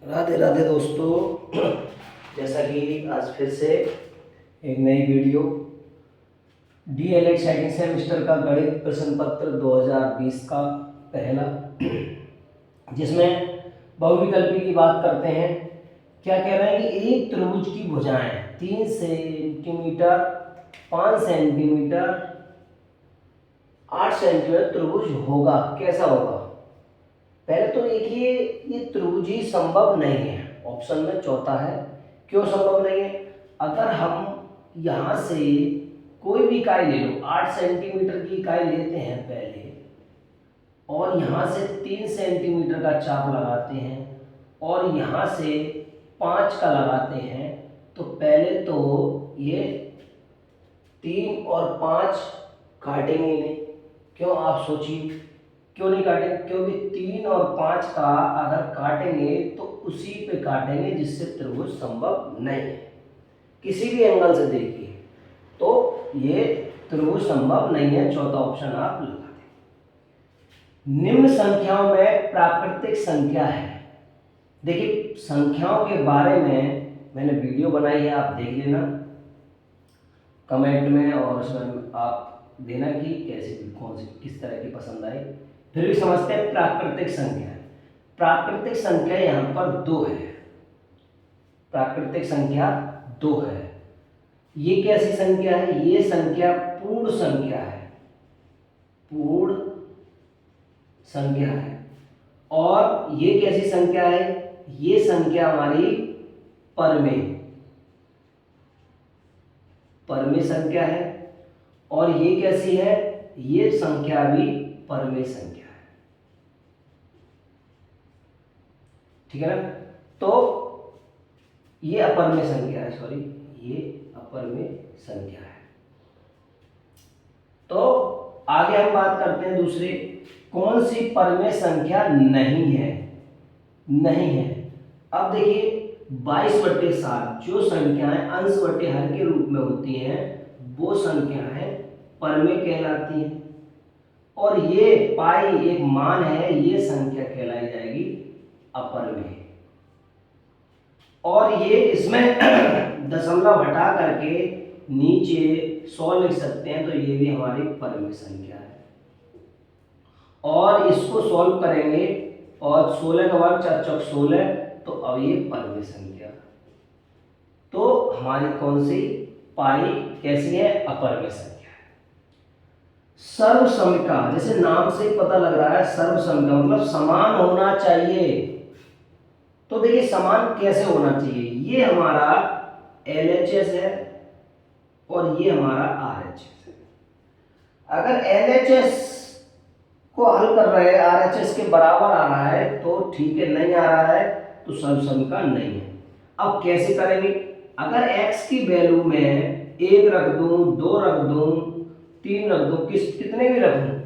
राधे राधे दोस्तों। जैसा कि आज फिर से एक नई वीडियो डीएलएड सेकंड सेमेस्टर का गणित प्रश्न पत्र 2020 का पहला, जिसमें बहुविकल्पी की बात करते हैं। क्या कह रहे हैं कि एक त्रिभुज की भुजाएं 3 सेंटीमीटर, 5 सेंटीमीटर, 8 सेंटीमीटर त्रिभुज होगा, कैसा होगा? पहले तो देखिए, ये त्रिभुज ही संभव नहीं है। ऑप्शन में चौथा है। क्यों संभव नहीं है? अगर हम यहाँ से कोई भी इकाई ले लो, 8 सेंटीमीटर की इकाई लेते हैं पहले, और यहाँ से 3 सेंटीमीटर का चाप लगाते हैं, और यहाँ से 5 का लगाते हैं, तो पहले तो ये 3 और 5 काटेंगे नहीं। क्यों, आप सोचिए, क्यों नहीं काटेंगे? क्योंकि 3 और 5 का अगर काटेंगे तो उसी पे काटेंगे जिससे त्रिभुज संभव नहीं है। किसी भी एंगल से देखिए तो ये त्रिभुज संभव नहीं है। चौथा ऑप्शन आप लगा दें। निम्न संख्याओं में प्राकृतिक संख्या है। देखिए, संख्याओं के बारे में मैंने वीडियो बनाई है, आप देख लेना कमेंट में, और उसमें आप देना कि कैसी, कौन सी, किस तरह की पसंद आई। फिर भी समझते हैं प्राकृतिक संख्या। प्राकृतिक संख्या यहाँ पर 2 है। प्राकृतिक संख्या 2 है। ये कैसी संख्या है? ये संख्या पूर्ण संख्या है। पूर्ण संख्या है। और ये कैसी संख्या है? ये संख्या हमारी परमेय संख्या है। और ये कैसी है? ये संख्या भी परमेय संख्या है। ठीक है ना? तो ये अपरमेय संख्या है, सॉरी, ये अपरमेय संख्या है। तो आगे हम बात करते हैं दूसरे, कौन सी परमेय संख्या नहीं है? नहीं है। अब देखिए, 22/7 जो संख्याएं अंश बटे हर के रूप में होती हैं, वो संख्याएं परमेय कहलाती हैं। और ये पाई एक मान है, ये संख्या कहलाई जाएगी अपरमेय। और ये इसमें दशमलव हटा करके नीचे 100 लिख सकते हैं, तो ये भी हमारी परमेय संख्या है। और इसको सॉल्व करेंगे, और 16 का वर्ग 4 चौक 16, तो अब ये परमेय संख्या। तो हमारी कौन सी? पाई कैसी है? अपरमेय संख्या है। सर्वसमिका, जैसे नाम से पता लग रहा है, सर्वसमिका मतलब समान होना चाहिए। तो देखिए, समान कैसे होना चाहिए? ये हमारा LHS है और ये हमारा RHS है। अगर LHS को हल कर रहे हैं, RHS के बराबर आ रहा है तो ठीक है, नहीं आ रहा है तो सर्वसमिका नहीं है। अब कैसे करेंगे? अगर x की वैल्यू में 1 रख दूं, 2 रख दूं, 3 रख दूं, कितने भी रख दूं,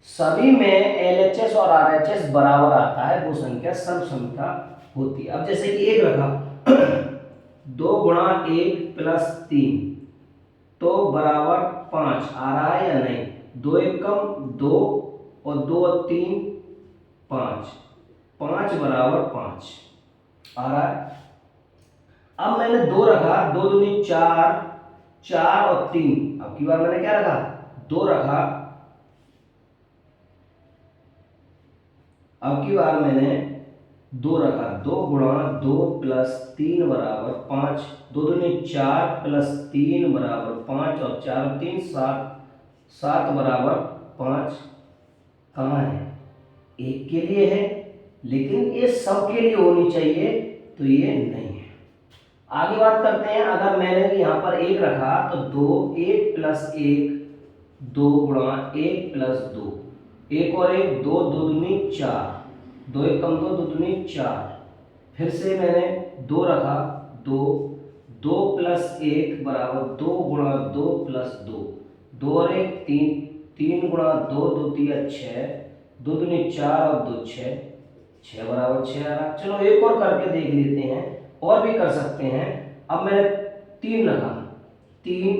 सभी में LHS और RHS बराबर आता है, वो संख्या सर्वसमिका होती है। अब जैसे कि 1 रखा 2 गुणा 1 प्लस 3 तो बराबर 5 आ रहा है या नहीं? 2 1 कम 2, और 2 और 3 5, 5 बराबर 5 आ रहा है। अब मैंने 2 रखा, 2 दूनी 4, 4 और 3, अब की बार मैंने क्या रखा? 2 रखा। अब की बार मैंने 2 रखा, 2 गुणा 2 प्लस 3 बराबर 5, 2 दूनी 4 प्लस 3 बराबर 5, और 4 और 3 7, 7 बराबर 5। कहाँ है? 1 के लिए है, लेकिन ये सब के लिए होनी चाहिए, तो ये नहीं है। आगे बात करते हैं, अगर मैंने यहाँ पर 1 रखा तो 2, 1 प्लस 1, 2 गुणा 1 प्लस 2, 1 और 1 2, 2 दूनी 4, 2 1 कम 2, 2 दूनी 4। फिर से मैंने 2 रखा, 2, 2 प्लस 1 बराबर 2 गुणा 2 प्लस 2, 2 और 1 3, 3 गुणा 2, 2 3 6, 2 दूनी 4 और 2 6, 6 बराबर 6 आ रहा। चलो एक और करके देख लेते हैं, और भी कर सकते हैं। अब मैंने 3 रखा, 3,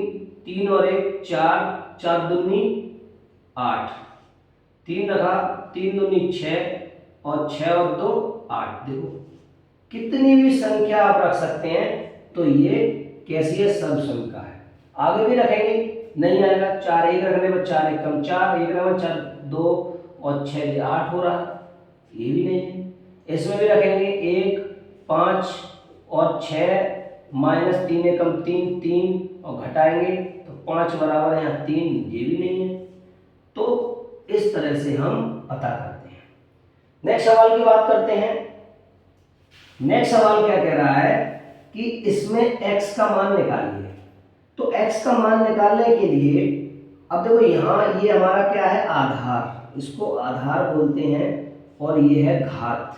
3 और 1 4, 4 दूनी 8, 3 रखा, 3 दूनी 6, और 6 और 2 8। देखो कितनी भी संख्या आप रख सकते हैं, तो ये कैसी है, सर्वसंख्या है। आगे भी रखेंगे, नहीं आएगा, 4 एक रखने पर 4 एक कम 4, एक रखने पर 4 2 और 6 8 हो रहा, ये भी नहीं है। इसमें भी रखेंगे 1 5 और 6 -3 एकम 3 3 और घटाएंगे तो 5 बराबर है यहाँ 3, ये भी नहीं है। तो इस तरह से हम पता करते हैं। नेक्स्ट सवाल की बात करते हैं। नेक्स्ट सवाल क्या कह रहा है कि इसमें x का मान निकालिए। तो x का मान निकालने के लिए अब देखो यहाँ ये हमारा क्या है, आधार, इसको आधार बोलते हैं, और ये है घात।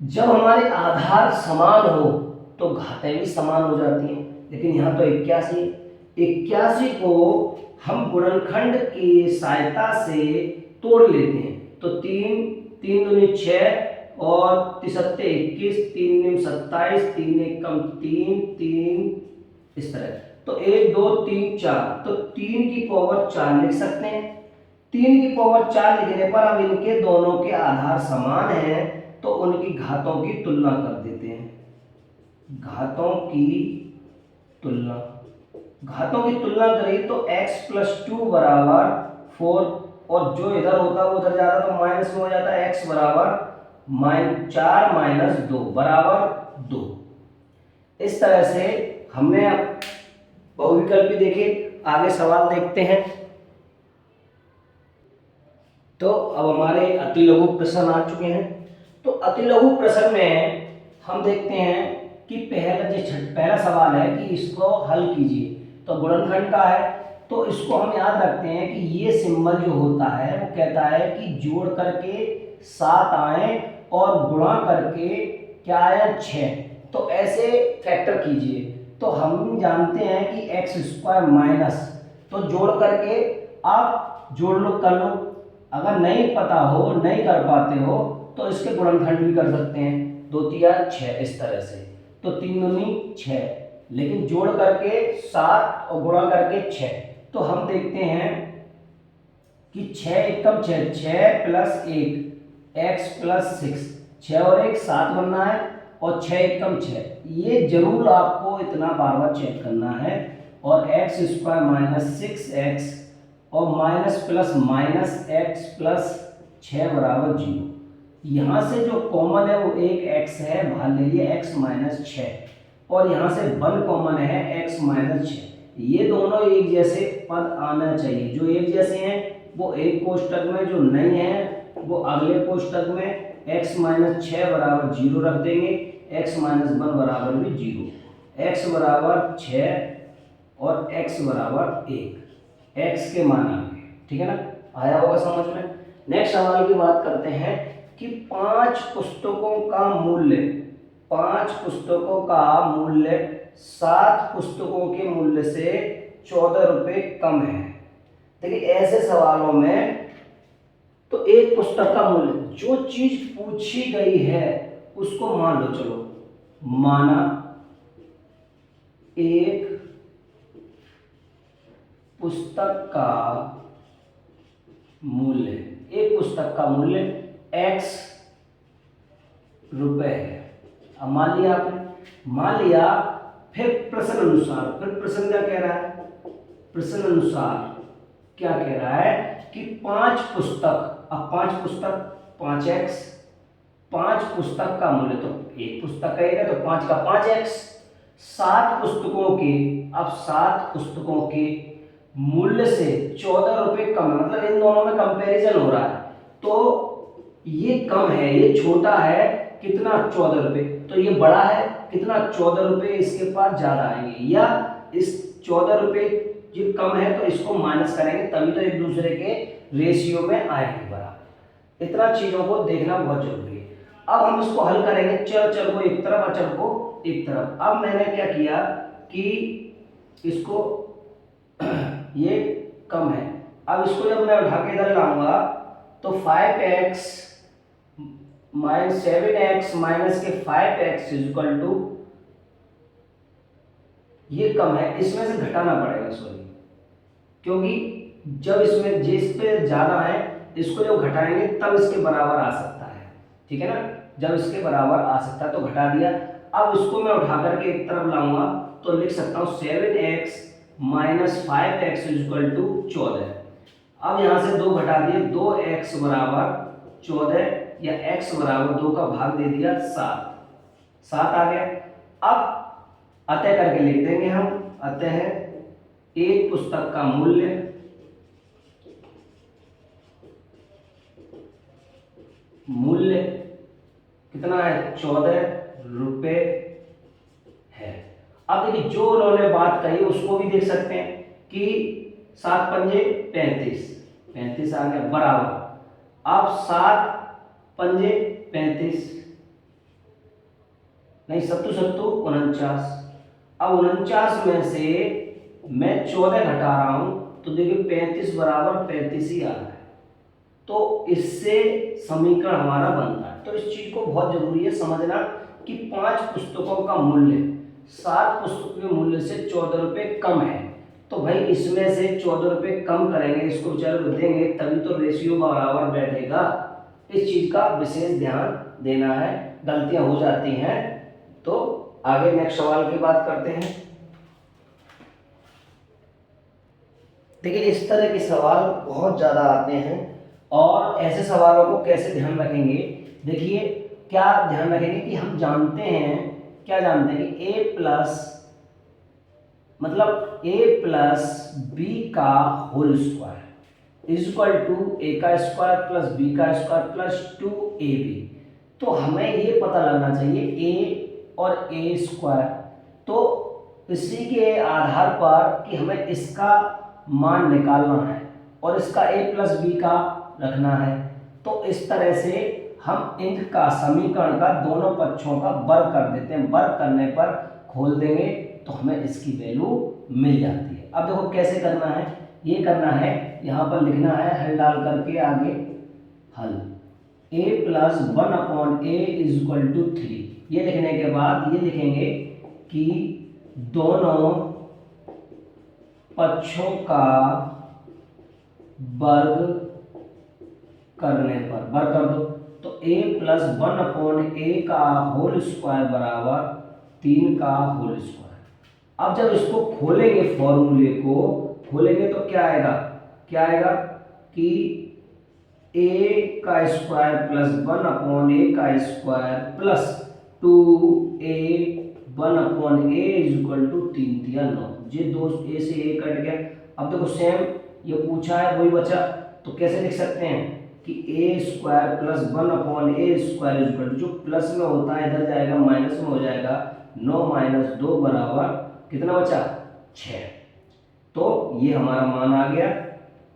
जब हमारे आधार समान हो तो घातें भी समान हो जाती हैं, लेकिन यहाँ तो 81 को हम गुणनखंड की सहायता से तोड़ लेते हैं। तो 3 3 दूनी 6 और 3 सत्ते 21, 3 निम 27, 3 एकम 3 3, इस तरह। तो 1 2 3 4, तो 3 की पावर 4 लिख सकते हैं। 3 की पावर 4 लिखने पर अब इनके दोनों के आधार समान हैं, तो उनकी घातों की तुलना कर देते हैं। घातों की तुलना करें तो x + 2 बराबर 4, और जो इधर होता है वो उधर जाता तो माइनस में हो जाता है, x बराबर 4 - 2 बराबर 2। इस तरह से हमने बहुविकल्पी देखे। आगे सवाल देखते हैं। तो अब हमारे अति लघु प्रश्न आ चुके हैं। तो अति लघु प्रश्न में हम देखते हैं कि पहला सवाल है कि इसको हल कीजिए। तो गुणनखंड का है, तो इसको हम याद रखते हैं कि ये सिंबल जो होता है वो कहता है कि जोड़ करके 7 आए और गुणा करके क्या आया 6। तो ऐसे फैक्टर कीजिए। तो हम जानते हैं कि x² माइनस, तो जोड़ करके आप जोड़ लो कर लो। अगर नहीं पता हो, नहीं कर पाते हो, तो इसके गुणनखंड भी कर सकते हैं। 2 3 6 इस तरह से। तो 3 दूनी 6, लेकिन जोड़ करके 7 और गुणा करके 6। तो हम देखते हैं कि 6 एकम 6, 6 + 1 x + 6, 6 और 1 7 बनना है, और 6 एकम 6। ये जरूर आपको इतना बार बार चेक करना है। और x² - 6x और माइनस प्लस माइनस x + 6 बराबर 0। यहाँ से जो कॉमन है वो एक x है, बाहर ले लिए x - 6, और यहाँ से 1 कॉमन है x - 6। ये दोनों एक जैसे पद आना चाहिए। जो एक जैसे हैं वो एक कोष्टक में, जो नहीं है वो अगले कोष्टक में। x - 6 बराबर 0 रख देंगे, x - 1 बराबर भी 0, x बराबर 6 और x बराबर 1, x के मान आ गए। ठीक है ना, आया होगा समझ में। नेक्स्ट सवाल की बात करते हैं कि 5 पुस्तकों का मूल्य 7 पुस्तकों के मूल्य से 14 रुपये कम है। देखिए ऐसे सवालों में तो एक पुस्तक का मूल्य, जो चीज पूछी गई है उसको मान लो। चलो माना एक पुस्तक का मूल्य x रुपए है। अब मान लिया, फिर प्रश्न अनुसार, प्रश्न क्या कह रहा है, प्रश्न अनुसार क्या कह रहा है कि 5 पुस्तक, अब 5 पुस्तक 5x, 5 पुस्तक का मूल्य, तो एक पुस्तक कहेगा तो 5 का 5x, 7 पुस्तकों के, अब 7 पुस्तकों के मूल्य से 14 रुपए कम है, मतलब इन दोनों में कंपैरिजन हो रहा है। तो ये कम है, ये छोटा है, कितना 14 रुपए, तो ये बड़ा है कितना 14 रुपए, इसके पास ज्यादा आएंगे, या इस 14 रुपए जो कम है तो इसको माइनस करेंगे, तभी तो एक दूसरे के रेशियो में आएंगे बराबर। इतना चीजों को देखना बहुत जरूरी है। अब हम इसको हल करेंगे, चल को एक तरफ, अचल को एक तरफ। अब मैंने क्या किया कि इसको ये कम है, अब इसको जब मैं उठा के इधर लाऊंगा तो 5x - 7x माइनस के 5x = ये कम है, इसमें से घटाना पड़ेगा, सॉरी, क्योंकि जब इसमें जिस पे ज्यादा है इसको जब घटाएंगे तब इसके बराबर आ सकता है। ठीक है ना, जब इसके बराबर आ सकता है तो घटा दिया। अब इसको मैं उठा करके एक तरफ लाऊंगा तो लिख सकता हूँ 7x minus 5x equal to 14। अब यहाँ से 2 घटा दिए, 2x बराबर 14 या x बराबर 2 का भाग दे दिया 7 आ गया। अब अतः करके लिख देंगे हम, अतः एक पुस्तक का मूल्य कितना है, 14 रुपए है। अब देखिए जो उन्होंने बात कही उसको भी देख सकते हैं कि 7 पंजे 35 आ गया बराबर। अब 7 पंजे 35 नहीं, 7 7 49। अब 49 में से मैं 14 घटा रहा हूं तो देखिए 35 बराबर 35 ही आ रहा है। तो इससे समीकरण हमारा बनता है। तो इस चीज को बहुत जरूरी है समझना कि 5 पुस्तकों का मूल्य 7 पुस्तकों के मूल्य से 14 रुपए कम है। तो भाई इसमें से 14 रुपए कम करेंगे, इसको चलो देंगे, तभी तो रेशियो बराबर बैठेगा। इस चीज का विशेष ध्यान देना है, गलतियां हो जाती हैं। तो आगे नेक्स्ट सवाल की बात करते हैं। देखिए इस तरह के सवाल बहुत ज़्यादा आते हैं और ऐसे सवालों को कैसे ध्यान रखेंगे। देखिए क्या ध्यान रखेंगे कि हम जानते हैं, क्या जानते हैं कि a प्लस मतलब a प्लस बी का whole square is equal to A का स्क्वायर प्लस बी का स्क्वायर प्लस 2ab। तो हमें ये पता लगना चाहिए a और a स्क्वायर, तो इसी के आधार पर कि हमें इसका मान निकालना है और इसका a प्लस बी का रखना है। तो इस तरह से हम इनका समीकरण का दोनों पक्षों का वर्ग कर देते हैं। वर्ग करने पर खोल देंगे तो हमें इसकी वैल्यू मिल जाती है। अब देखो कैसे करना है, ये करना है, यहाँ पर लिखना है हल डाल करके आगे हल a plus 1 upon a is equal to 3। ये लिखने के बाद ये लिखेंगे कि दोनों पक्षों का वर्ग करने पर वर्ग कर दो तो a प्लस 1 अपॉन a का होल स्क्वायर बराबर 3 का होल स्क्वायर। अब जब इसको खोलेंगे, फॉर्मूले को खोलेंगे तो क्या आएगा, कि a का स्क्वायर प्लस 1 अपॉन a का square plus 2a 1 upon a is equal to 3 3 9। ये 2 a से a कट गया। अब देखो सेम ये पूछा है वही बचा, तो कैसे लिख सकते हैं कि a square plus 1 upon a square is equal to, जो प्लस में होता है इधर जाएगा माइनस में हो जाएगा, 9 माइनस 2 बराबर कितना बचा, 6। तो ये हमारा मान आ गया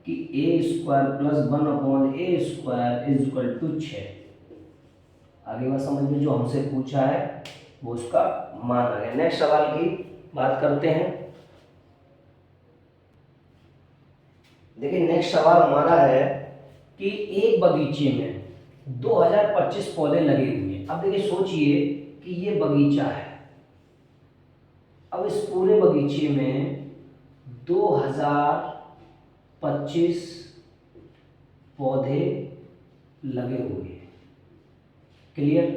कि a square plus 1 upon a square is equal to 6। आगे बात समझ में, जो हमसे पूछा है वो उसका मान आ गया। नेक्स्ट सवाल की बात करते हैं। देखिए नेक्स्ट सवाल हमारा है कि एक बगीचे में 2025 पौधे लगे हुए हैं। अब देखिए सोचिए कि ये बगीचा है। अब इस पूरे बगीचे में 2025 पौधे लगे हुए हैं। क्लियर?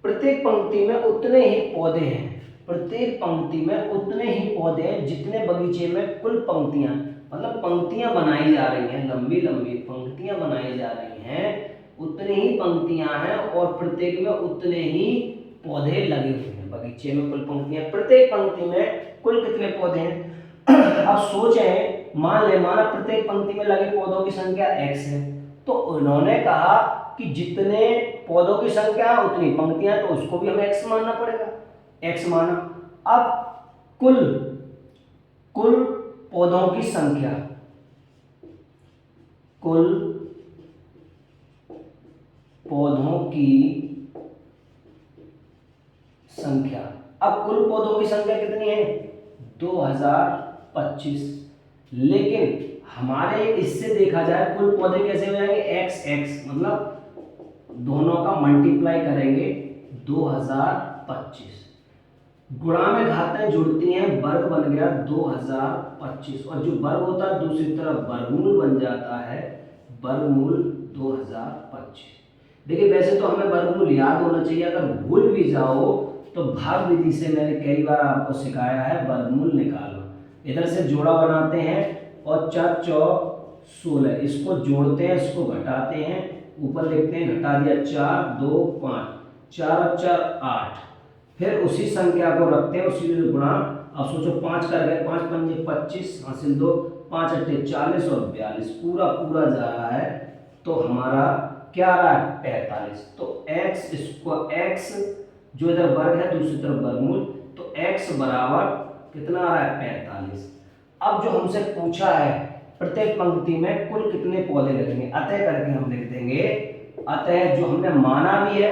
प्रत्येक पंक्ति में उतने ही पौधे हैं, प्रत्येक पंक्ति में उतने ही पौधे हैं जितने बगीचे में कुल पंक्तियां, मतलब पंक्तियां बनाई जा रही हैं, लंबी लंबी पंक्तियां बनाई जा रही हैं, उतनी ही पंक्तियां हैं और प्रत्येक में उतने ही पौधे लगे हुए हैं। बगीचे में कुल पंक्तियां, प्रत्येक पंक्ति में कुल कितने पौधे हैं। अब सोचें, माना प्रत्येक पंक्ति में लगे पौधों की संख्या x है, तो उन्होंने कहा कि जितने पौधों की संख्या उतनी पंक्तियां, तो उसको भी हमें x मानना पड़ेगा, x माना। अब कुल पौधों की संख्या, कुल पौधों की संख्या, अब कुल पौधों की संख्या कितनी है, 2025। लेकिन हमारे इससे देखा जाए कुल पौधे कैसे हो जाएंगे, x मतलब दोनों का मल्टीप्लाई करेंगे 2025, गुणा में घातें जुड़ती हैं, वर्ग बन गया 2025, और जो वर्ग होता है दूसरी तरफ वर्गमूल बन जाता है, वर्गमूल 2025। देखिए वैसे तो हमें वर्गमूल याद होना चाहिए, अगर भूल भी जाओ तो भाग विधि से मैंने कई बार आपको सिखाया है वर्गमूल निकालना। इधर से जोड़ा बनाते हैं और 4 चौक 16, इसको जोड़ते हैं, इसको घटाते हैं, ऊपर लिखते हैं, घटा दिया 4 2 5, 4 और 4 8, फिर उसी संख्या को रखते हैं, उसी में गुणा। अब सोचो 5 कर गए, 5 पंजे 25 हासिल 2, 5 अट्ठे 40 और 42 पूरा पूरा जा रहा है, तो हमारा क्या आ रहा है 45। तो x इसको x जो इधर वर्ग है दूसरी तरफ वर्गमूल, तो x बराबर कितना आ रहा है 45। अब जो हमसे पूछा है प्रत्येक पंक्ति में कुल कितने पौधे लगेंगे, अतः करके हम लिख देंगे, अतः जो हमने माना भी है,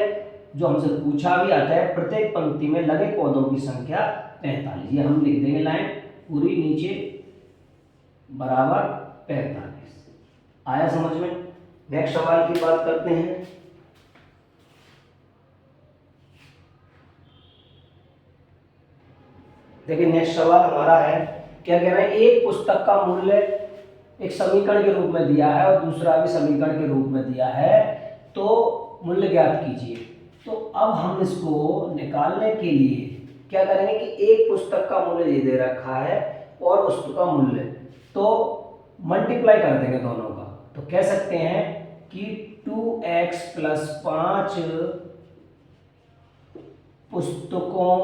जो हमसे पूछा भी, अतः प्रत्येक पंक्ति में लगे पौधों की संख्या 45, ये हम लिख देंगे लाइन पूरी नीचे बराबर 45। आया समझ में। नेक्स्ट सवाल की बात करते हैं। देखिए नेक्स्ट सवाल हमारा है, क्या कह रहे हैं, एक पुस्तक का मूल्य एक समीकरण के रूप में दिया है और दूसरा भी समीकरण के रूप में दिया है, तो मूल्य ज्ञात कीजिए। तो अब हम इसको निकालने के लिए क्या करेंगे कि एक पुस्तक का मूल्य ये दे रखा है और उसका मूल्य, तो मल्टीप्लाई कर देंगे दोनों का, तो कह सकते हैं कि 2x + 5 पुस्तकों,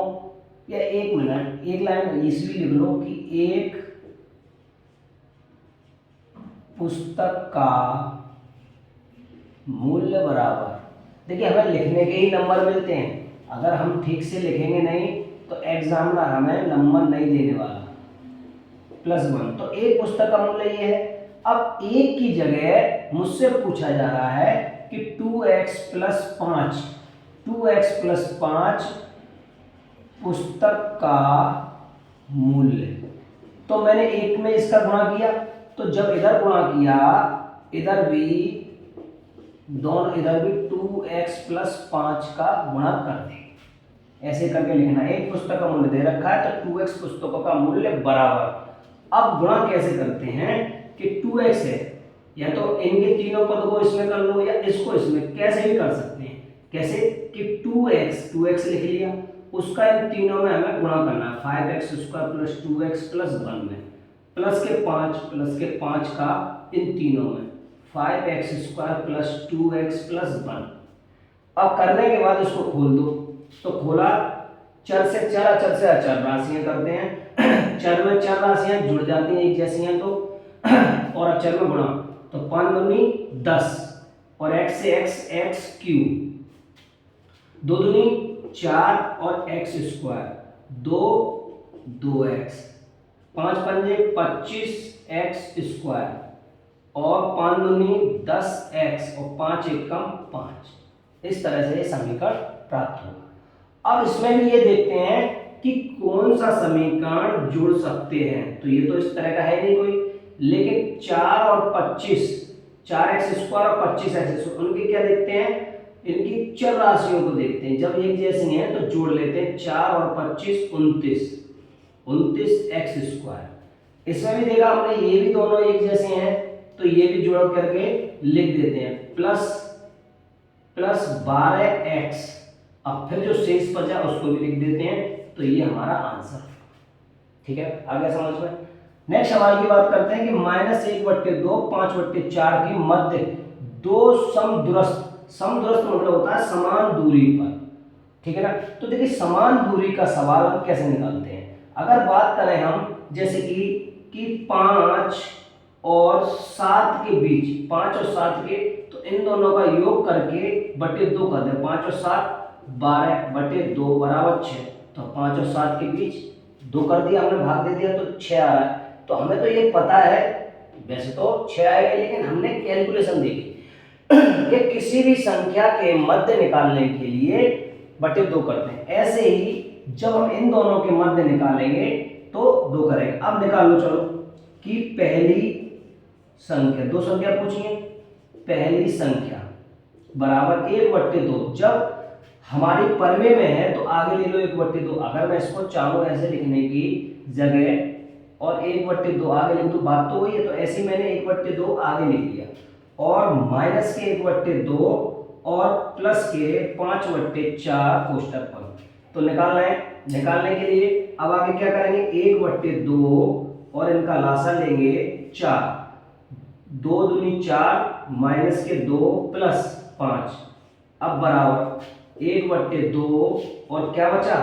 या 1 मिनट एक लाइन इसलिए लिख लो कि एक पुस्तक का मूल्य बराबर, देखिए हमें लिखने के ही नंबर मिलते हैं, अगर हम ठीक से लिखेंगे नहीं तो एग्जामिनर हमें नंबर नहीं देने वाला, +1। तो एक पुस्तक का मूल्य ये है। अब एक की जगह मुझसे पूछा जा रहा है कि 2x + 5, 2x + 5 पुस्तक का मूल्य, तो मैंने एक में इसका गुणा किया, तो जब इधर गुणा किया इधर भी दोनों, इधर भी 2x + 5 का गुणा कर दें, ऐसे करके लिखना। एक पुस्तक का मूल्य दे रखा है तो 2x पुस्तकों का मूल्य बराबर, अब गुणा कैसे करते हैं कि 2x है, या तो इनके तीनों पद को इसमें कर लो या इसको इसमें, कैसे भी कर सकते हैं। कैसे कि 2x लिख लिया, उसका इन तीनों में हमें गुणा करना है, 5x² + 2x + 1 में, प्लस के 5 का इन तीनों में 5x² + 2x + 1। अब करने के बाद इसको खोल दो, तो खोला, चर से चर, अचर से अचर राशियां करते हैं, चर में चर राशियां जुड़ जाती हैं एक जैसी हैं तो, और अचर में गुणा, तो 5 दूनी 10 और x से x3, 2 दूनी 4 और x² 2 2x, 5 पंजे 25x² और 5 दूनी 10x और 5 एकम 5। इस तरह से ये समीकरण प्राप्त होगा। अब इसमें भी ये देखते हैं कि कौन सा समीकरण जुड़ सकते हैं, तो ये तो इस तरह का है नहीं कोई, लेकिन 4 और 25, 4x² और 25x, उनके क्या देखते हैं, इनकी चर राशियों को देखते हैं, जब एक जैसी हैं तो जोड़ लेते हैं, 4 और 25 29x²। इसमें भी देखा हमने, ये भी दोनों एक जैसे हैं तो ये भी जोड़ करके लिख देते हैं, प्लस 12x। अब फिर जो शेष बचा उसको भी लिख देते हैं, तो ये हमारा आंसर। ठीक है, आगे समझ में। नेक्स्ट सवाल की बात करते हैं कि -1/2 5/4 के मध्य दो समदूरस्थ, समदूरस्थ मतलब होता है समान दूरी पर, ठीक है ना। तो देखिए समान दूरी का सवाल हम कैसे निकालते हैं, अगर बात करें हम जैसे कि 5 और 7 के बीच, 5 और 7 के, तो इन दोनों का योग करके बटे 2 कर दें, 5 और 7 12/2 बराबर 6, तो 5 और 7 के बीच 2 कर दिया हमने, भाग दे दिया तो 6 आ रहा है। तो हमें तो ये पता है, वैसे तो 6 आएगा, लेकिन हमने कैलकुलेशन देखी कि किसी भी संख्या के मध्य निकालने के लिए बटे 2 करते हैं, ऐसे ही जब हम इन दोनों के मध्य निकालेंगे तो 2 करेंगे। अब निकाल लो चलो कि पहली संख्या, 2 संख्या पूछिए, पहली संख्या बराबर 1/2, जब हमारी परमे में है तो आगे ले लो 1/2, अगर मैं इसको चाहूँ ऐसे लिखने की जगह और 1/2 आगे लिख दूँ, बात तो वही है, तो ऐसे मैंने 1/2 आगे लिख लिया, और -1/2 और प्लस के 5/4 कोष्टक पर। तो निकालना है, निकालने के लिए अब आगे क्या करेंगे, 1/2 और इनका लासा लेंगे 4, 2 दूनी 4 माइनस के 2 प्लस 5, अब बराबर 1/2 और क्या बचा,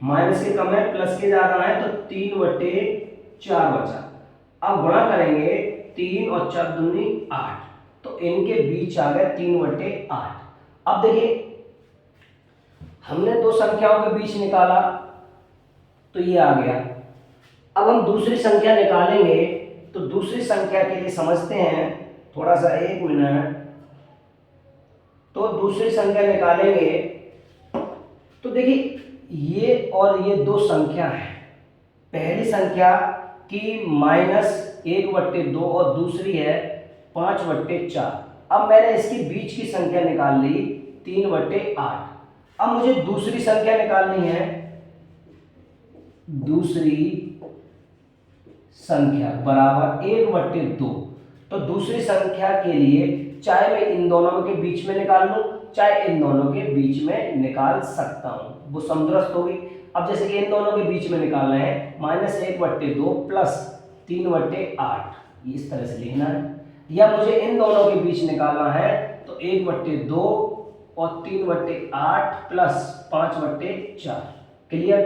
माइनस के कम है प्लस के ज्यादा है तो 3/4 बचा। अब गुणा करेंगे 3 और 4 दूनी 8, तो इनके बीच आ गया 3/8। अब देखिए हमने दो संख्याओं के बीच निकाला तो ये आ गया। अब हम दूसरी संख्या निकालेंगे, तो दूसरी संख्या के लिए समझते हैं थोड़ा सा, 1 मिनट। तो दूसरी संख्या निकालेंगे तो देखिए ये और ये दो संख्या है, पहली संख्या की -1/2 और दूसरी है 5/4। अब मैंने इसकी बीच की संख्या निकाल ली 3/8। अब मुझे दूसरी संख्या निकालनी है, दूसरी संख्या बराबर 1/2। तो दूसरी संख्या के लिए चाहे मैं इन दोनों के बीच में निकाल लूं, चाहे इन दोनों के बीच में निकाल सकता हूं, वो समदुरस्त होगी। अब जैसे कि इन दोनों के बीच में निकालना है, -1/2 प्लस 3/8, इस तरह से लिखना है। या मुझे इन दोनों के बीच निकालना है तो 1/2 और 3/8 प्लस 5/4। क्लियर?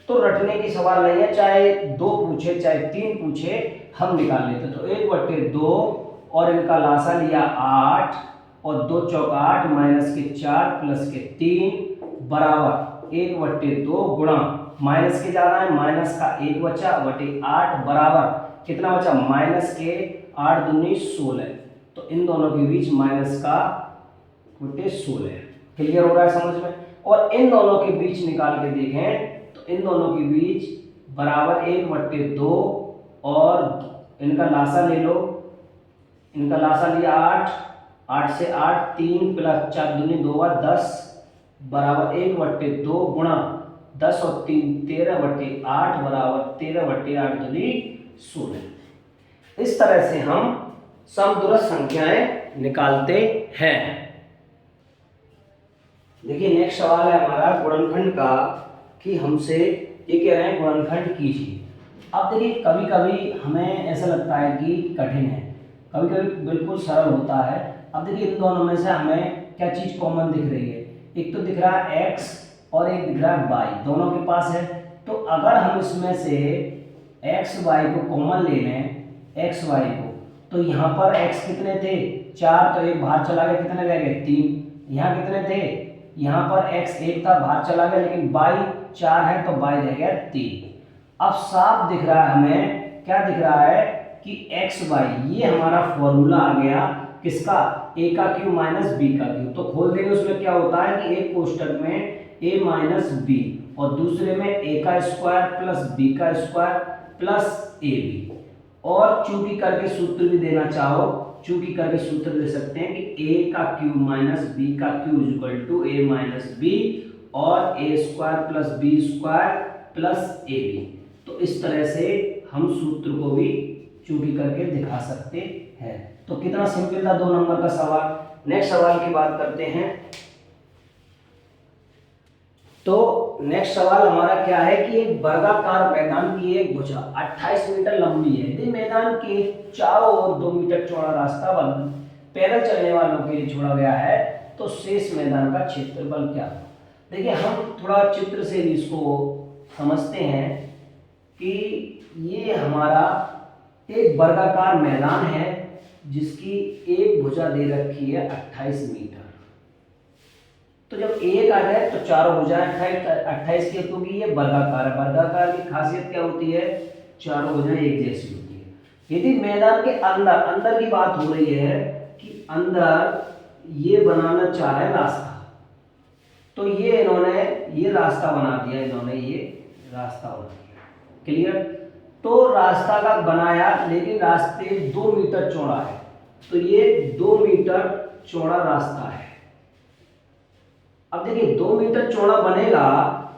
तो रटने की सवाल नहीं है, चाहे 2 पूछे चाहे 3 पूछे, हम निकाल लेते। तो 1/2 और इनका लासा लिया 8 और 2 चौक 8 माइनस के 4 प्लस के 3 बराबर 1/2 गुणा माइनस के ज्यादा है, माइनस का 1 बचा बटे 8 बराबर कितना बचा, माइनस के 8 दूनी 16। तो इन दोनों के बीच माइनस का बटे 16। क्लियर हो रहा है समझ में? और इन दोनों के बीच निकाल के देखें तो इन दोनों के बीच बराबर 1/2 और इनका लासा ले लो, इनका लासा लिया 8, 8 से 8 3 प्लस 4 दूनी 2 10 बराबर 1/2 गुणा 10 और 3 13/8 बराबर 13/8 दूनी 16। इस तरह से हम समदूरस्थ संख्याएं निकालते हैं। देखिए नेक्स्ट सवाल है हमारा गुणनखंड का, कि हमसे ये कह रहे हैं गुणनखंड कीजिए। अब देखिए कभी कभी हमें ऐसा लगता है कि कठिन है, कभी कभी बिल्कुल सरल होता है। अब देखिए इन दोनों में से हमें क्या चीज कॉमन दिख रही है, एक तो दिख रहा है x और एक दिख रहा है y, दोनों के पास है। तो अगर हम इसमें से x y को कॉमन ले लें, x y को, तो यहाँ पर x कितने थे 4, तो एक बाहर चला गया, कितने रह गए 3। यहाँ कितने थे, यहाँ पर x 1 था बाहर चला गया, लेकिन y 4 है तो y रह गया 3। अब साफ दिख रहा है हमें, क्या दिख रहा है कि x y, ये हमारा फॉर्मूला आ गया किसका, a का क्यूब माइनस b का क्यूब। तो खोल देंगे, उसमें क्या होता है कि एक कोष्टक में a माइनस b और दूसरे में a का स्क्वायर प्लस b का स्क्वायर प्लस ab। और चूंकि करके सूत्र भी देना चाहो, चूंकि करके सूत्र दे सकते हैं कि a का क्यूब माइनस b का cube equal to a minus b और a square plus b square plus ab। तो इस तरह से हम सूत्र को भी चूंकि करके दिखा सकते हैं। तो कितना सिंपल था 2 नंबर का सवाल। नेक्स्ट सवाल की बात करते हैं। तो नेक्स्ट सवाल हमारा क्या है कि एक वर्गाकार मैदान की एक भुजा 28 मीटर लंबी है। यदि मैदान के चारों ओर 2 मीटर चौड़ा रास्ता पैदल चलने वालों के लिए छोड़ा गया है, तो शेष मैदान का क्षेत्रफल क्या होगा। देखिए हम थोड़ा चित्र से भी इसको समझते हैं कि ये हमारा एक वर्गाकार मैदान है जिसकी एक भुजा दे रखी है 28 मीटर। तो जब एक आ जाए तो चारों भुजाएं 28 की, क्योंकि ये वर्गाकार है। वर्गाकार की खासियत क्या होती है, चारों भुजाएं एक जैसी होती है। यदि मैदान के अंदर, अंदर की बात हो रही है कि अंदर ये बनाना चाह रहे हैं रास्ता, तो ये इन्होंने ये रास्ता बना दिया, इन्होंने ये रास्ता बना दिया। क्लियर? तो रास्ता का बनाया, लेकिन रास्ते 2 मीटर चौड़ा है, तो ये 2 मीटर चौड़ा रास्ता है। अब देखिए 2 मीटर चौड़ा बनेगा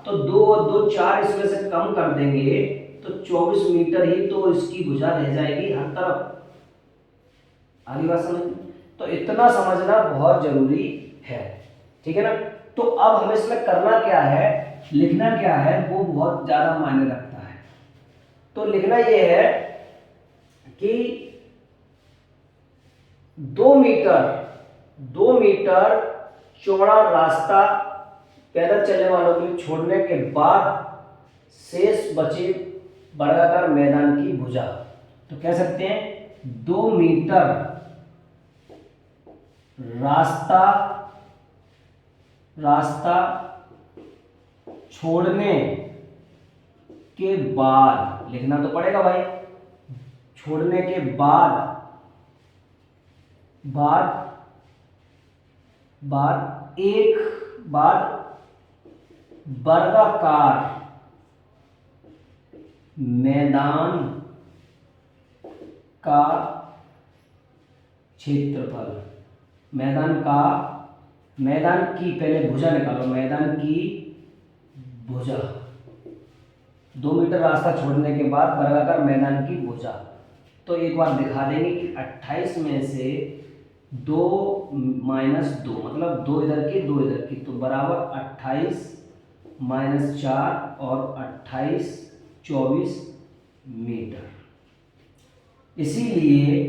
तो 2 और 2 4 इसमें से कम कर देंगे तो 24 मीटर ही तो इसकी भुजा रह जाएगी हर तरफ। आगे बात समझ। तो इतना समझना बहुत जरूरी है। ठीक है ना। तो अब हमें इसमें करना क्या है, लिखना क्या है, वो बहुत ज्यादा मायने रखता है। तो लिखना ये है कि 2 मीटर चौड़ा रास्ता पैदल चलने वालों के लिए छोड़ने के बाद शेष बचे वर्गाकार मैदान की भुजा। तो कह सकते हैं 2 मीटर रास्ता छोड़ने के बाद, लिखना तो पड़ेगा भाई, छोड़ने के बाद वर्गाकार मैदान का क्षेत्रफल, मैदान की पहले भुजा निकालो, मैदान की भुजा, 2 मीटर रास्ता छोड़ने के बाद वर्गाकार मैदान की भुजा। तो एक बार दिखा देंगे कि 28 में से 2 माइनस 2 मतलब 2 इधर की 2 इधर की, तो बराबर 28 माइनस 4 और 28 24 मीटर। इसीलिए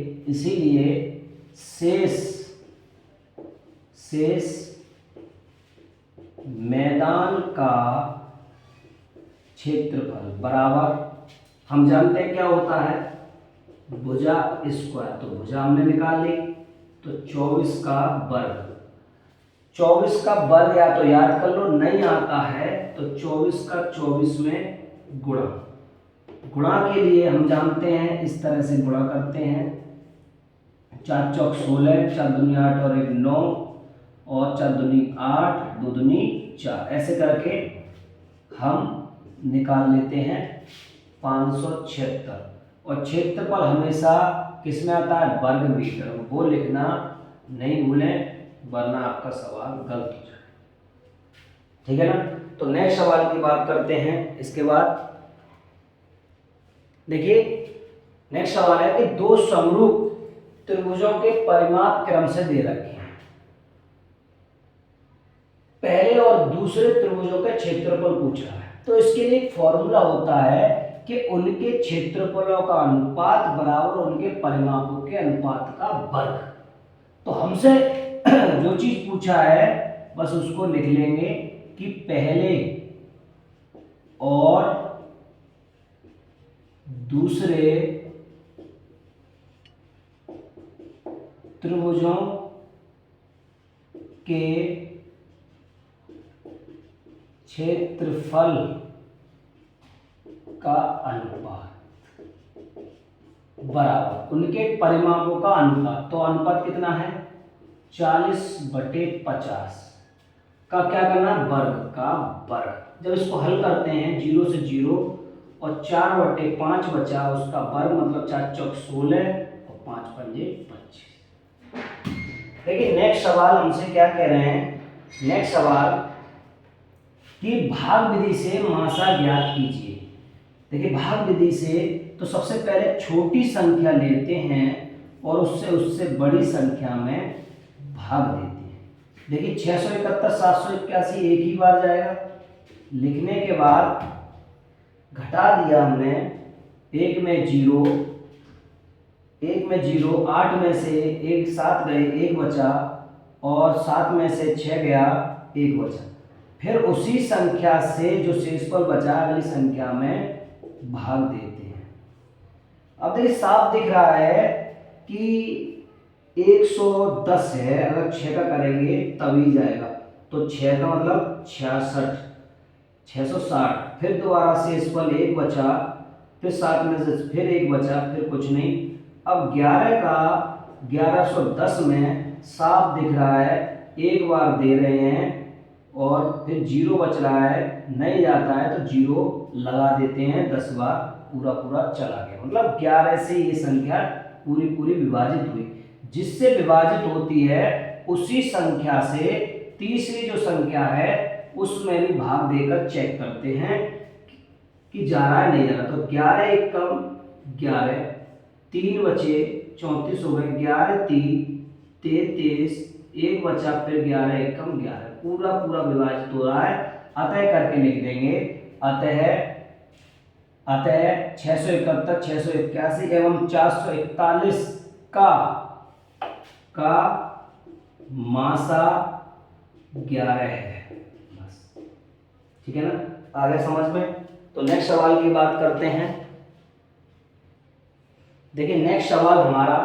शेष मैदान का क्षेत्रफल बराबर, हम जानते हैं क्या होता है, भुजा स्क्वायर। तो भुजा हमने निकाल ली, तो 24 का वर्ग, 24 का वर्ग या तो याद कर लो, नहीं आता है तो 24 का 24 में गुणा के लिए हम जानते हैं इस तरह से गुणा करते हैं, 4 चौक 16, 4 दूनी 8 और 1 9 और 4 दूनी 8 2 दूनी 4, ऐसे करके हम निकाल लेते हैं 576। और क्षेत्रफल हमेशा किस में आता है, वर्ग मीटर, वो लिखना नहीं भूलें वरना आपका सवाल गलत हो जाए। ठीक है ना। तो नेक्स्ट सवाल की बात करते हैं। इसके बाद देखिए नेक्स्ट सवाल है कि 2 समरूप त्रिभुजों के परिमाप क्रम से दे रखे हैं, पहले और दूसरे त्रिभुजों के क्षेत्रफल पूछ रहा है। तो इसके लिए एक फॉर्मूला होता है कि उनके क्षेत्रफलों का अनुपात बराबर उनके परिमापों के अनुपात का वर्ग। तो हमसे जो चीज पूछा है बस उसको लिख लेंगे कि पहले और दूसरे त्रिभुजों के क्षेत्रफल का अनुपात बराबर उनके परिमापों का अनुपात। तो अनुपात कितना है, 40/50 का क्या करना, वर्ग का वर्ग। जब इसको हल करते हैं 0 से 0 और 4/5 बचा, उसका वर्ग मतलब 4 चौक 16 और 5 पंजे 25। देखिए नेक्स्ट सवाल हमसे क्या कह रहे हैं, नेक्स्ट सवाल कि भाग विधि से मासा ज्ञात कीजिए। देखिए भाग विधि से तो सबसे पहले छोटी संख्या लेते हैं और उससे बड़ी संख्या में भाग देते हैं। देखिए 671 781 एक ही बार जाएगा, लिखने के बाद घटा दिया हमने, 1 में 0, 8 में से 1 7 गए, 1 बचा, और 7 में से 6 गया, 1 बचा। फिर उसी संख्या से जो शेषफल बचा अगली संख्या में भाग देते हैं। अब देखिए साफ दिख रहा है कि 110 है, अगर 6 का करेंगे तभी जाएगा, तो 6 का मतलब 66, 660। फिर दोबारा शेषफल 1 बचा, फिर 7 में से फिर 1 बचा, फिर कुछ नहीं। अब 11 का 1110 में साफ दिख रहा है, एक बार दे रहे हैं और फिर 0 बच रहा है, नहीं जाता है तो 0 लगा देते हैं, 10 बार पूरा चला गया, मतलब 11 से ये संख्या पूरी विभाजित हुई। जिससे विभाजित होती है उसी संख्या से तीसरी जो संख्या है उसमें भी भाग देकर चेक करते हैं कि जा रहा है नहीं जा रहा। तो 11 एक कम 11, 3 बचे 34 हो गए, 11 3 33 1 बचा फिर 11 एकम 11, पूरा पूरा विभाजित हो रहा है। अतः करके लिख देंगे, अतः 671, 681 एवं 441 का मासा 11 है। बस ठीक है ना, आ गया समझ में। तो नेक्स्ट सवाल की बात करते हैं। देखिए नेक्स्ट सवाल हमारा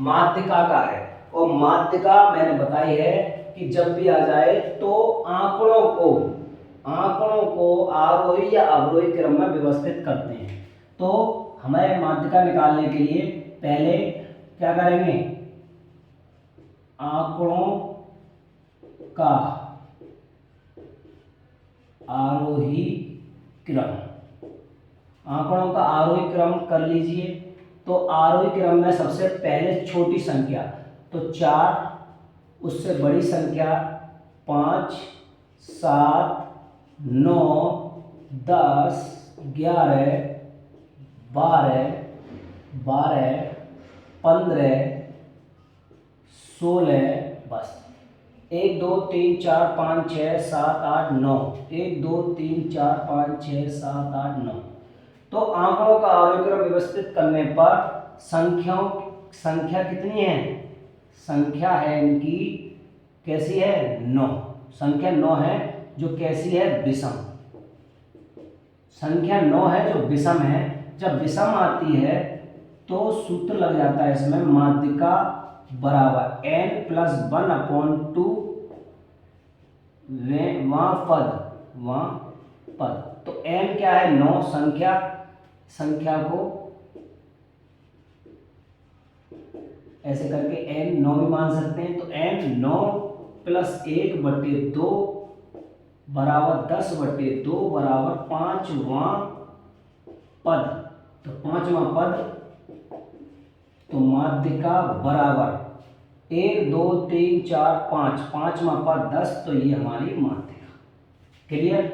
माध्यिका का है, और माध्यिका मैंने बताई है कि जब भी आ जाए तो आंकड़ों को आरोही या अवरोही क्रम में व्यवस्थित करते हैं। तो हमें माध्यिका निकालने के लिए पहले क्या करेंगे, आंकड़ों का आरोही क्रम, आंकड़ों का आरोही क्रम कर लीजिए। तो आरोही क्रम में सबसे पहले छोटी संख्या तो 4, उससे बड़ी संख्या 5, 7, 9, 10, 11, 12, 15, 16, बस 1 2 3 4 5 6 7 8 9, 1 2 3 4 5 6 7 8 9। तो आंकड़ों का आरोही क्रम व्यवस्थित करने पर संख्या कितनी है, संख्या है इनकी कैसी है, 9, संख्या 9 है जो कैसी है, विषम, संख्या 9 है जो विषम है। जब विषम आती है तो सूत्र लग जाता है इसमें, माध्यिका बराबर n+1/2 वहाँ पद। तो n क्या है, 9, संख्या को ऐसे करके n 9 भी मान सकते हैं। तो n 9 + 1/2 बराबर 10/2 बराबर 5वां पद। तो 5वां पद, तो माध्यिका बराबर 1 2 3 4 5, 5वां पद 10, तो ये हमारी माध्यिका। क्लियर।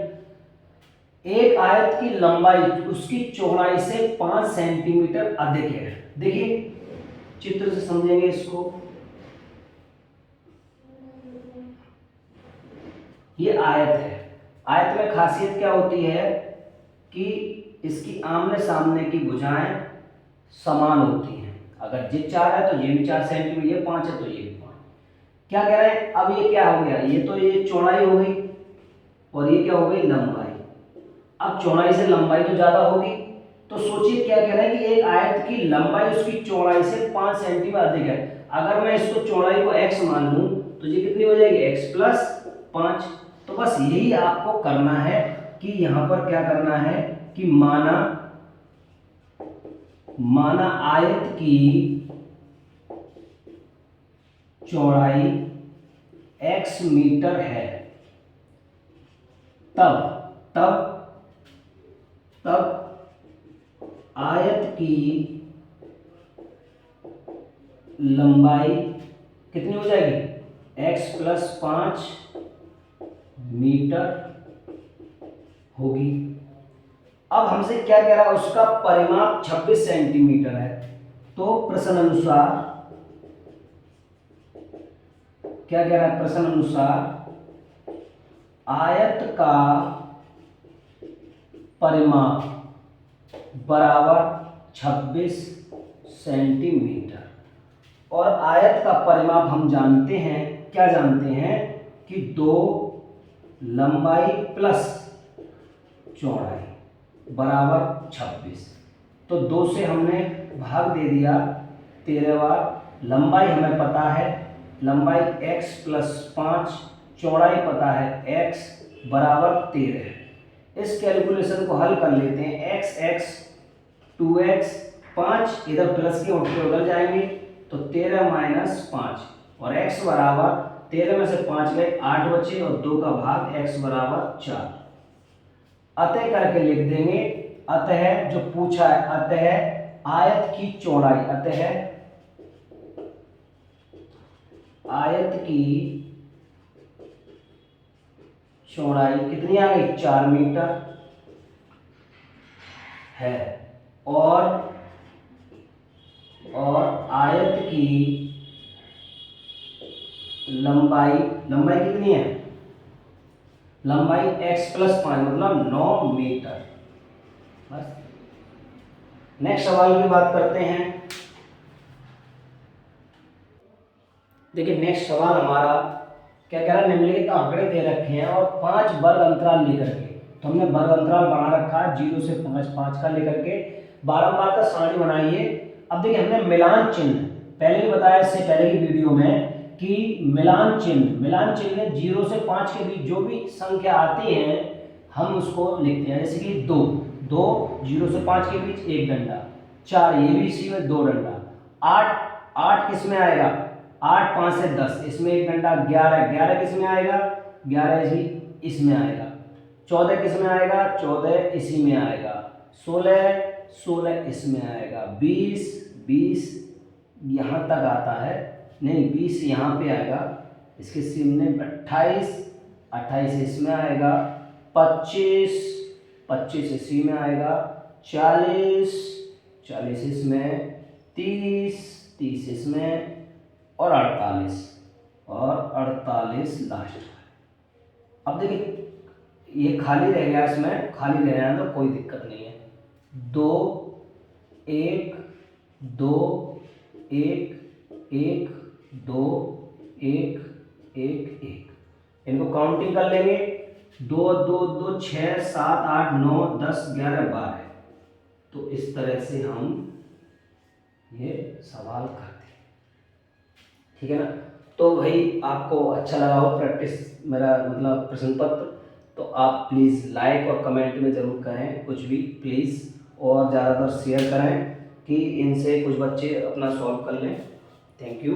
एक आयत की लंबाई उसकी चौड़ाई से 5 सेंटीमीटर अधिक है। देखिए चित्र से समझेंगे इसको। ये आयत है, आयत में खासियत क्या होती है कि इसकी आमने सामने की भुजाएं समान होती हैं। अगर ये 4 है तो ये भी 4 सेंटीमीटर, ये 5 है तो ये भी 5। क्या कह रहे हैं, अब ये क्या हो गया, ये तो ये चौड़ाई हो गई और ये क्या हो गई, लंबाई। अब चौड़ाई से लंबाई तो ज्यादा होगी, तो सोचिए क्या कह रहे हैं कि एक आयत की लंबाई उसकी चौड़ाई से 5 सेंटीमीटर अधिक है। अगर मैं इसको चौड़ाई को x मान लूं तो ये कितनी हो जाएगी, x+5। तो बस यही आपको करना है कि यहां पर क्या करना है कि माना आयत की चौड़ाई x मीटर है, तब आयत की लंबाई कितनी हो जाएगी, x+5 मीटर होगी। अब हमसे क्या कह रहा है, उसका परिमाप 26 सेंटीमीटर है। तो प्रश्न अनुसार क्या कह रहा है, प्रश्न अनुसार आयत का परिमाप बराबर 26 सेंटीमीटर। और आयत का परिमाप हम जानते हैं, क्या जानते हैं कि 2 लंबाई प्लस चौड़ाई बराबर 26। तो 2 से हमने भाग दे दिया 13 बार। लंबाई हमें पता है, लंबाई x+5, चौड़ाई पता है x बराबर 13। इस कैलकुलेशन को हल कर लेते हैं, x 2x, 5 इधर प्लस के उधर जाएंगे तो 13 - 5 और x बराबर 13 में से 5 गए 8 बचे और 2 का भाग x बराबर 4। अतः करके लिख देंगे, अतः जो पूछा है, अतः आयत की चौड़ाई, अतः आयत की चौड़ाई कितनी आ गई, 4 मीटर है। और आयत की लंबाई लंबाई कितनी है, लंबाई x प्लस 5 मतलब 9 मीटर। बस नेक्स्ट सवाल की बात करते हैं। देखिए नेक्स्ट सवाल हमारा क्या कह रहा है, निम्नलिखित आंकड़े दे रखे हैं और 5 वर्ग अंतराल लेकर के, तो हमने वर्ग अंतराल बना रखा है 0 से 5, 5 का लेकर के बारंबार का सारणी बनाइए। अब देखिए हमने मिलान चिन्ह पहले भी बताया इससे पहले की वीडियो में कि मिलान चिन्ह में 0 से 5 के बीच जो भी संख्या आती है हम उसको लिखते हैं, जैसे कि 2 0 से 5 के बीच 1 डंडा, 4 ये भी इसी में 2 डंडा, 8 किस में आएगा, 8 5 से 10 इसमें 1 डंडा, 11 किस में आएगा, 11 इसी इसमें आएगा, 14 किस में आएगा, 14 इसी में आएगा, 16 इसमें आएगा, 20 यहाँ तक आता है, नहीं 20 यहाँ पे आएगा, इसके सामने 28 इसमें आएगा, 25 इसी में आएगा, 40 इसमें, 30 इसमें और 48 लास्ट। अब देखिए ये खाली रह गया, इसमें खाली रह गया तो कोई दिक्कत नहीं है, 2 1 2 1 1 2 1 1 1, इनको काउंटिंग कर लेंगे, 2 2 2 6 7 8 9 10 11 12। तो इस तरह से हम ये सवाल करते हैं, ठीक है ना। तो भाई आपको अच्छा लगा हो प्रैक्टिस मेरा मतलब प्रश्न पत्र, तो आप प्लीज़ लाइक और कमेंट में ज़रूर करें कुछ भी प्लीज़, और ज़्यादातर शेयर करें कि इनसे कुछ बच्चे अपना सॉल्व कर लें। Thank you.